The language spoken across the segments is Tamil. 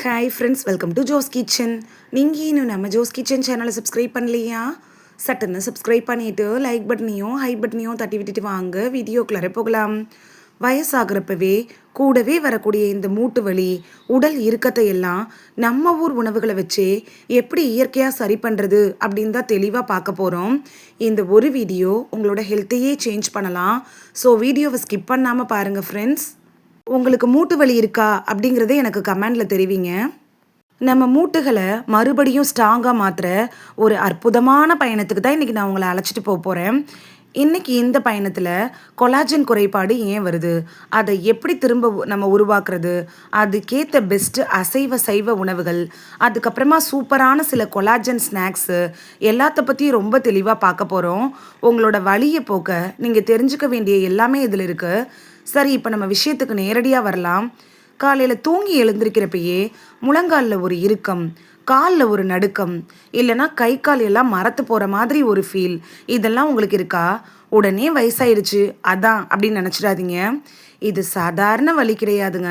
Hi friends, welcome to Jose kitchen. நீங்கள் இன்னும் நம்ம ஜோஸ் கிச்சன் சேனலை சப்ஸ்கிரைப் பண்ணலையா? சட்டுன்னு சப்ஸ்கிரைப் பண்ணிவிட்டு லைக் பட்டனையும் ஹை பட்டனையும் தட்டி விட்டுட்டு வாங்க வீடியோக்குள்ளே போகலாம். வயசாகிறப்பவே கூடவே வரக்கூடிய இந்த மூட்டு வலி, உடல் இறுக்கத்தை எல்லாம் நம்ம ஊர் உணவுகளை வச்சே எப்படி இயற்கையாக சரி பண்ணுறது அப்படின்னு தான் தெளிவாக பார்க்க போகிறோம். இந்த ஒரு வீடியோ உங்களோட ஹெல்த்தையே சேஞ்ச் பண்ணலாம். ஸோ வீடியோவை ஸ்கிப் பண்ணாமல் பாருங்கள் ஃப்ரெண்ட்ஸ். உங்களுக்கு மூட்டு வலி இருக்கா அப்படிங்கிறத எனக்கு கமெண்டில் தெரிவிங்க. நம்ம மூட்டுகளை மறுபடியும் ஸ்ட்ராங்காக மாற்றுற ஒரு அற்புதமான பயணத்துக்கு தான் இன்றைக்கி நான் உங்களை அழைச்சிட்டு போகிறேன். இன்றைக்கி இந்த பயணத்தில் கொலாஜன் குறைபாடு ஏன் வருது, அதை எப்படி திரும்ப நம்ம உருவாக்குறது, அதுக்கேற்ற பெஸ்ட்டு அசைவ சைவ உணவுகள், அதுக்கப்புறமா சூப்பரான சில கொலாஜன் ஸ்நாக்ஸு எல்லாத்த பற்றியும் ரொம்ப தெளிவாக பார்க்க போகிறோம். உங்களோட வலியை போக்க நீங்கள் தெரிஞ்சுக்க வேண்டிய எல்லாமே இதில் இருக்குது. சரி, இப்போ நம்ம விஷயத்துக்கு நேரடியாக வரலாம். காலையில் தூங்கி எழுந்திருக்கிறப்பயே முழங்காலில் ஒரு இறுக்கம், காலில் ஒரு நடுக்கம், இல்லைனா கை கால் எல்லாம் மரத்து போகிற மாதிரி ஒரு ஃபீல், இதெல்லாம் உங்களுக்கு இருக்கா? உடனே வயசாயிருச்சு அதான் அப்படின்னு நினச்சிடாதீங்க. இது சாதாரண வலி கிடையாதுங்க.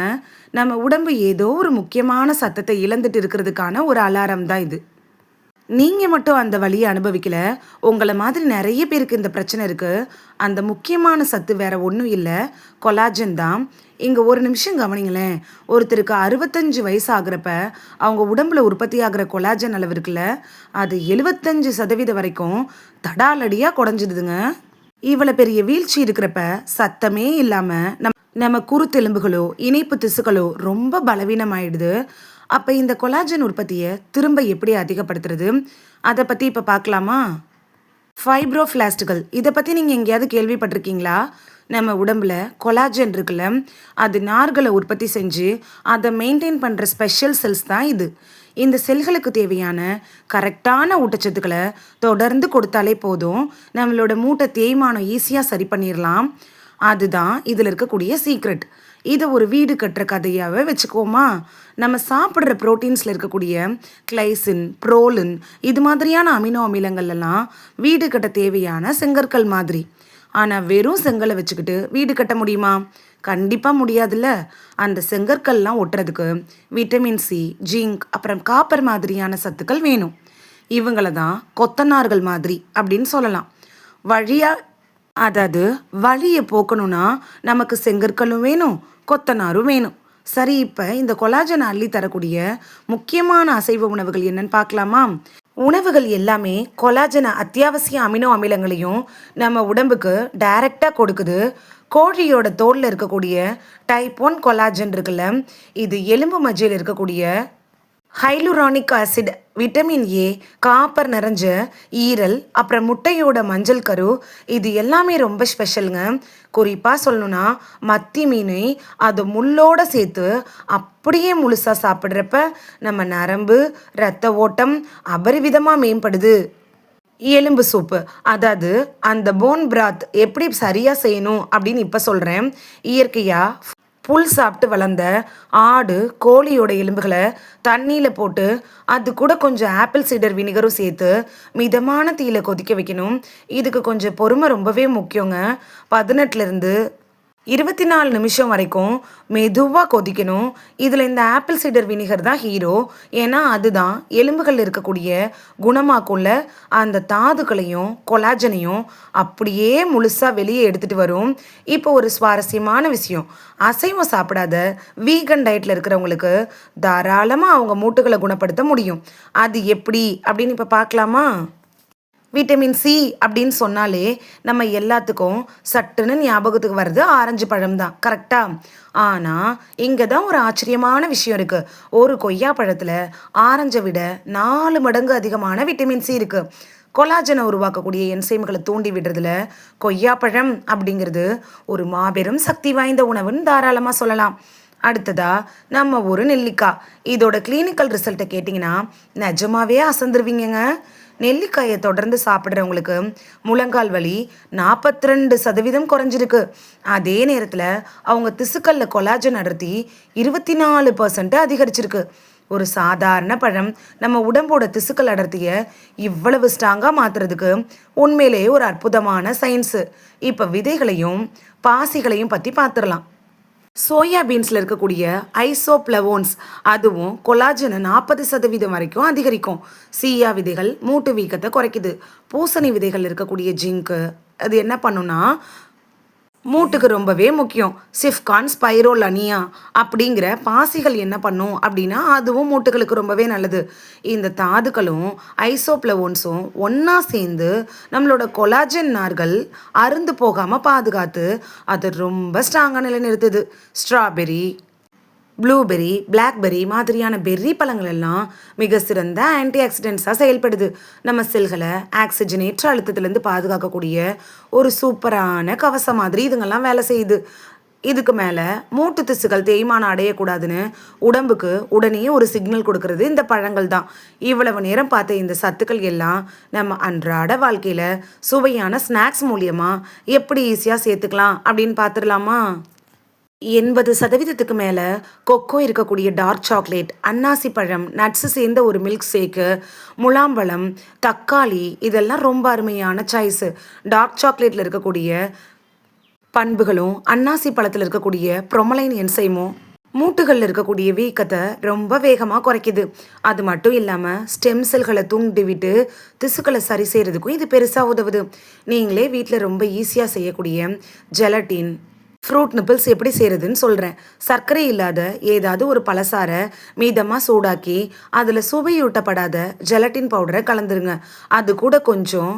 நம்ம உடம்பு ஏதோ ஒரு முக்கியமான சத்தத்தை இழந்துட்டு இருக்கிறதுக்கான ஒரு அலாரம் தான் இது. நீங்கள் மட்டும் அந்த வலியை அனுபவிக்கல, உங்களை மாதிரி நிறைய பேருக்கு இந்த பிரச்சனை இருக்குது. அந்த முக்கியமான சத்து வேற ஒன்றும் இல்லை, கொலாஜன் தான். இங்கே ஒரு நிமிஷம் கவனிங்களேன். ஒருத்தருக்கு 65 வயசு ஆகிறப்ப அவங்க உடம்புல உற்பத்தி ஆகிற கொலாஜன் அளவு இருக்குல்ல, அது 75% வரைக்கும் தடாலடியாக குறைஞ்சிடுதுங்க. இவ்வளோ பெரிய வீழ்ச்சி இருக்கிறப்ப சத்தமே இல்லாமல் நம்ம குருத்தெலும்புகளோ இணைப்பு திசுக்களோ ரொம்ப பலவீனமாயிடுது. அப்போ இந்த கொலாஜன் உற்பத்தியை திரும்ப எப்படி அதிகப்படுத்துறது, அதை பற்றி இப்போ பார்க்கலாமா? ஃபைப்ரோஃபிளாஸ்டுகள், இதை பற்றி நீங்கள் எங்கேயாவது கேள்விப்பட்டிருக்கீங்களா? நம்ம உடம்புல கொலாஜன் இருக்குல்ல, அது நார்களை உற்பத்தி செஞ்சு அதை மெயின்டைன் பண்ணுற ஸ்பெஷல் செல்ஸ் தான் இது. இந்த செல்களுக்கு தேவையான கரெக்டான ஊட்டச்சத்துக்களை தொடர்ந்து கொடுத்தாலே போதும், நம்மளோட மூட்டை தேய்மானம் ஈஸியாக சரி பண்ணிடலாம். அதுதான் இதில் இருக்கக்கூடிய சீக்ரெட். இதை ஒரு வீடு கட்டுற கதையாகவே வச்சுக்கோமா. நம்ம சாப்பிட்ற ப்ரோட்டீன்ஸில் இருக்கக்கூடிய கிளைசின், புரோலின், இது மாதிரியான அமினோ அமிலங்கள்லாம் வீடு கட்ட தேவையான செங்கற்கள் மாதிரி. ஆனால் வெறும் செங்கலை வச்சுக்கிட்டு வீடு கட்ட முடியுமா? கண்டிப்பாக முடியாதுல்ல. அந்த செங்கற்கள்லாம் ஒட்டுறதுக்கு விட்டமின் சி, ஜிங்க், அப்புறம் காப்பர் மாதிரியான சத்துக்கள் வேணும். இவங்களை தான் கொத்தனார்கள் மாதிரி அப்படின்னு சொல்லலாம். அதாவது வலியை போக்கணும்னா நமக்கு செங்கற்களும் வேணும், கொத்தனாரும் வேணும். சரி, இப்போ இந்த கொலாஜனை அள்ளி தரக்கூடிய முக்கியமான அசைவ உணவுகள் என்னன்னு பார்க்கலாமா? உணவுகள் எல்லாமே கொலாஜனை அத்தியாவசிய அமினோ அமிலங்களையும் நம்ம உடம்புக்கு டைரெக்டாக கொடுக்குது. கோழியோட தோலில் இருக்கக்கூடிய டைப் 1 கொலாஜன் இருக்குல்ல, இது எலும்பு மஜ்ஜையில் இருக்கக்கூடிய ஹைலுரானிக் ஆசிட், விட்டமின் ஏ, காப்பர் நிறைஞ்ச ஈரல், அப்புறம் முட்டையோட மஞ்சள் கரு, இது எல்லாமே ரொம்ப ஸ்பெஷலுங்க. குறிப்பாக சொல்லணும்னா மத்தி மீனை அது முள்ளோடு சேர்த்து அப்படியே முழுசாக சாப்பிட்றப்ப நம்ம நரம்பு, இரத்த ஓட்டம் அபரிவிதமாக மேம்படுது. எலும்பு சூப்பு, அதாவது அந்த போன் பிராத் எப்படி சரியாக செய்யணும் அப்படின்னு இப்போ சொல்கிறேன். இயற்கையாக புல் சாப்பிட்டு வளர்ந்த ஆடு, கோழியோட எலும்புகளை தண்ணியில் போட்டு அது கூட கொஞ்சம் ஆப்பிள் சீடர் வினிகரும் சேர்த்து மிதமான தீயில கொதிக்க வைக்கணும். இதுக்கு கொஞ்சம் பொறுமை ரொம்பவே முக்கியங்க. 18லேருந்து 24 நிமிஷம் வரைக்கும் மெதுவாக கொதிக்கணும். இதில் இந்த ஆப்பிள் சீடர் வினிகர் தான் ஹீரோ. ஏன்னா அதுதான் எலும்புகள் இருக்கக்கூடிய குணமாக்குள்ள அந்த தாதுக்களையும் கொலாஜனையும் அப்படியே முழுசாக வெளியே எடுத்துகிட்டு வரும். இப்போ ஒரு சுவாரஸ்யமான விஷயம், அசைவம் சாப்பிடாத வீகன் டயட்டில் இருக்கிறவங்களுக்கு தாராளமாக அவங்க மூட்டுகளை குணப்படுத்த முடியும். அது எப்படி அப்படின்னு இப்போ பார்க்கலாமா? விட்டமின் சி அப்படின்னு சொன்னாலே நம்ம எல்லாத்துக்கும் சட்டுன்னு ஞாபகத்துக்கு வர்றது ஆரஞ்சு பழம் தான், கரெக்டாக? ஆனால் இங்கே தான் ஒரு ஆச்சரியமான விஷயம் இருக்குது. ஒரு கொய்யா பழத்தில் ஆரஞ்சை விட 4 மடங்கு அதிகமான விட்டமின் சி இருக்குது. கொலாஜனை உருவாக்கக்கூடிய என்சைம்களை தூண்டி விடுறதுல கொய்யாப்பழம் அப்படிங்கிறது ஒரு மாபெரும் சக்தி வாய்ந்த உணவுன்னு தாராளமாக சொல்லலாம். அடுத்ததா நம்ம ஒரு நெல்லிக்காய். இதோட கிளினிக்கல் ரிசல்ட்டை கேட்டிங்கன்னா நிஜமாவே அசந்துருவீங்க. நெல்லிக்காயை தொடர்ந்து சாப்பிட்றவங்களுக்கு முழங்கால் வலி 42% குறைஞ்சிருக்கு. அதே நேரத்தில் அவங்க திசுக்களில் கொலாஜன் அடர்த்தி 24% அதிகரிச்சிருக்கு. ஒரு சாதாரண பழம் நம்ம உடம்போட திசுக்கள் அடர்த்தியை இவ்வளவு ஸ்ட்ராங்காக மாற்றுறதுக்கு உண்மையிலேயே ஒரு அற்புதமான சயின்ஸு. இப்போ விதைகளையும் பாசிகளையும் பற்றி பார்த்துடலாம். சோயா பீன்ஸில் இருக்கக்கூடிய ஐசோப்ளவோன்ஸ் அதுவும் கொலாஜனை 40% வரைக்கும் அதிகரிக்கும். சீயா விதைகள் மூட்டு வீக்கத்தை குறைக்குது. பூசணி விதைகள் இருக்கக்கூடிய ஜிங்க்கு அது என்ன பண்ணுன்னா மூட்டுக்கு ரொம்பவே முக்கியம். சிஃப்கான் ஸ்பைரோலனியா அப்படிங்கிற பாசிகள் என்ன பண்ணும் அப்படின்னா அதுவும் மூட்டுகளுக்கு ரொம்பவே நல்லது. இந்த தாதுக்களும் ஐசோப்ளவோன்ஸும் ஒன்றா சேர்ந்து நம்மளோட கொலாஜன் நார்கள் அருந்து போகாமல் பாதுகாத்து அதை ரொம்ப ஸ்ட்ராங்காக நிலைநிறுத்துது. ஸ்ட்ராபெரி, ப்ளூபெர்ரி, பிளாக்பெர்ரி மாதிரியான பெர்ரி பழங்கள் எல்லாம் மிக சிறந்த ஆன்டி ஆக்சிடென்ட்ஸாக செயல்படுது. நம்ம செல்களை ஆக்சிஜனேற்ற அழுத்தத்திலேருந்து பாதுகாக்கக்கூடிய ஒரு சூப்பரான கவசம் மாதிரி இதுங்கெல்லாம் வேலை செய்யுது. இதுக்கு மேலே மூட்டு திசுகள் தேய்மானம் அடையக்கூடாதுன்னு உடம்புக்கு உடனே ஒரு சிக்னல் கொடுக்கறது இந்த பழங்கள் தான். இவ்வளவு நேரம் பார்த்த இந்த சத்துக்கள் எல்லாம் நம்ம அன்றாட வாழ்க்கையில் சுவையான ஸ்நாக்ஸ் மூலியமாக எப்படி ஈஸியாக சேர்த்துக்கலாம் அப்படின்னு பார்த்துடலாமா? 80% மேலே கொக்கோ இருக்கக்கூடிய டார்க் சாக்லேட், அன்னாசி பழம், நட்ஸு சேர்ந்த ஒரு மில்க் ஷேக்கு, முலாம்பழம், தக்காளி இதெல்லாம் ரொம்ப அருமையான சாய்ஸு. டார்க் சாக்லேட்டில் இருக்கக்கூடிய பண்புகளும் அன்னாசி பழத்தில் இருக்கக்கூடிய ப்ரொமலைன் என்சைமும் மூட்டுகளில் இருக்கக்கூடிய வீக்கத்தை ரொம்ப வேகமாக குறைக்குது. அது மட்டும் இல்லாமல் ஸ்டெம் செல்களை தூண்டி விட்டு திசுக்களை சரி செய்கிறதுக்கும் இது பெருசாக உதவுது. நீங்களே வீட்டில் ரொம்ப ஈஸியாக செய்யக்கூடிய ஜெலட்டின், ஃப்ரூட் நிப்பிள்ஸ் எப்படி செய்கிறதுன்னு சொல்கிறேன். சர்க்கரை இல்லாத ஏதாவது ஒரு பழசாரை மீதமாக சூடாக்கி அதில் சுவையூட்டப்படாத ஜெலட்டின் பவுடரை கலந்துருங்க. அது கூட கொஞ்சம்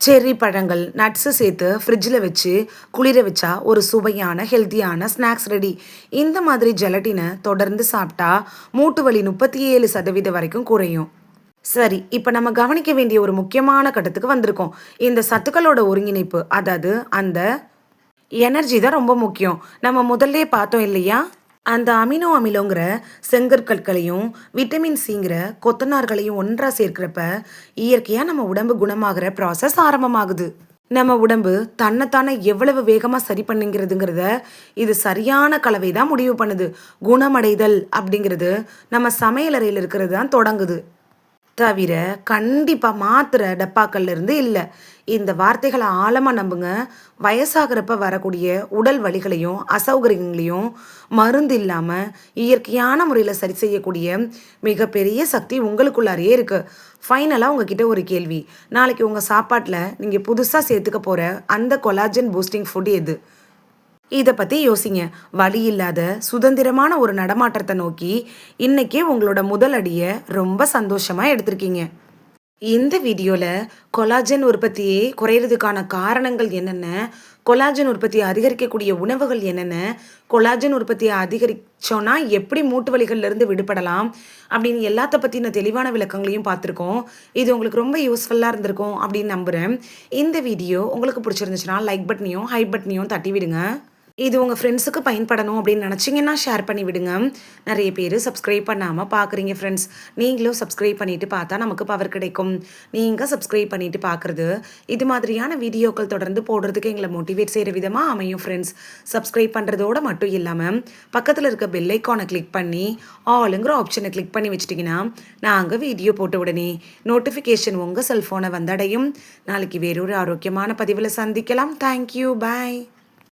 செர்ரி பழங்கள், நட்ஸு சேர்த்து ஃப்ரிட்ஜில் வச்சு குளிர வச்சா ஒரு சுவையான ஹெல்த்தியான ஸ்நாக்ஸ் ரெடி. இந்த மாதிரி ஜெலட்டினை தொடர்ந்து சாப்பிட்டா மூட்டு வலி 37% வரைக்கும் குறையும். சரி, இப்போ நம்ம கவனிக்க வேண்டிய ஒரு முக்கியமான கட்டத்துக்கு வந்திருக்கோம். இந்த சத்துக்களோட ஒருங்கிணைப்பு, அதாவது அந்த எனர்ஜி தான் ரொம்ப முக்கியம். நம்ம முதல்ல பார்த்தோம் இல்லையா, அந்த அமினோ அமிலோங்கிற செங்கற்கற்களையும் விட்டமின் சிங்கிற கொத்தனார்களையும் ஒன்றாக சேர்க்கிறப்ப இயற்கையாக நம்ம உடம்பு குணமாகிற ப்ராசஸ் ஆரம்பமாகுது. நம்ம உடம்பு தன்னைத்தானே எவ்வளவு வேகமாக சரி பண்ணுங்கிறதுங்கிறத இது சரியான கலவை தான் முடிவு பண்ணுது. குணமடைதல் அப்படிங்கிறது நம்ம சமையலறையில் இருக்கிறது தான் தொடங்குது, தவிர கண்டிப்பாக மாத்திரை டப்பாக்கள்ல இருந்து இல்லை. இந்த வார்த்தைகளை ஆழமாக நம்புங்க. வயசாகிறப்ப வரக்கூடிய உடல் வலிகளையும் அசௌகரியங்களையும் மருந்து இல்லாமல் இயற்கையான முறையில் சரி செய்யக்கூடிய மிகப்பெரிய சக்தி உங்களுக்குள்ளாரையே இருக்குது. ஃபைனலாக உங்ககிட்ட ஒரு கேள்வி. நாளைக்கு உங்கள் சாப்பாட்டில் நீங்கள் புதுசாக சேர்த்துக்க போகிற அந்த கொலாஜன் பூஸ்டிங் ஃபுட் எது? இதை பற்றி யோசிங்க. வலி இல்லாத சுதந்திரமான ஒரு நடமாட்டத்தை நோக்கி இன்னைக்கே உங்களோட முதல் அடியை ரொம்ப சந்தோஷமாக எடுத்திருக்கீங்க. இந்த வீடியோவில் கொலாஜன் உற்பத்தியை குறையிறதுக்கான காரணங்கள் என்னென்ன, கொலாஜன் உற்பத்தியை அதிகரிக்கக்கூடிய உணவுகள் என்னென்ன, கொலாஜன் உற்பத்தியை அதிகரித்தோன்னா எப்படி மூட்டு வலிகள்லேருந்து விடுபடலாம் அப்படின்னு எல்லாத்த பற்றின தெளிவான விளக்கங்களையும் பார்த்துருக்கோம். இது உங்களுக்கு ரொம்ப யூஸ்ஃபுல்லாக இருந்திருக்கும் அப்படின்னு நம்புகிறேன். இந்த வீடியோ உங்களுக்கு பிடிச்சிருந்துச்சுன்னா லைக் பட்டனையும் ஹை பட்டனையும் தட்டி விடுங்க. இது உங்கள் ஃப்ரெண்ட்ஸுக்கு பயன்படணும் அப்படின்னு நினச்சிங்கன்னா ஷேர் பண்ணி விடுங்க. நிறைய பேர் சப்ஸ்கிரைப் பண்ணாமல் பார்க்குறீங்க ஃப்ரெண்ட்ஸ். நீங்களும் சப்ஸ்கிரைப் பண்ணிவிட்டு பார்த்தா நமக்கு பவர் கிடைக்கும். நீங்கள் சப்ஸ்கிரைப் பண்ணிவிட்டு பார்க்குறது இது மாதிரியான வீடியோக்கள் தொடர்ந்து போடுறதுக்கு எங்களை மோட்டிவேட் செய்கிற விதமாக அமையும் ஃப்ரெண்ட்ஸ். சப்ஸ்கிரைப் பண்ணுறதோடு மட்டும் இல்லாமல் பக்கத்தில் இருக்க பெல் ஐக்கானை கிளிக் பண்ணி ஆளுங்கிற ஆப்ஷனை கிளிக் பண்ணி வச்சிட்டிங்கன்னா நாங்கள் வீடியோ போட்ட உடனே நோட்டிஃபிகேஷன் உங்கள் செல்ஃபோனை வந்தடையும். நாளைக்கு வேறொரு ஆரோக்கியமான பதிவில் சந்திக்கலாம். தேங்க்யூ, பாய்.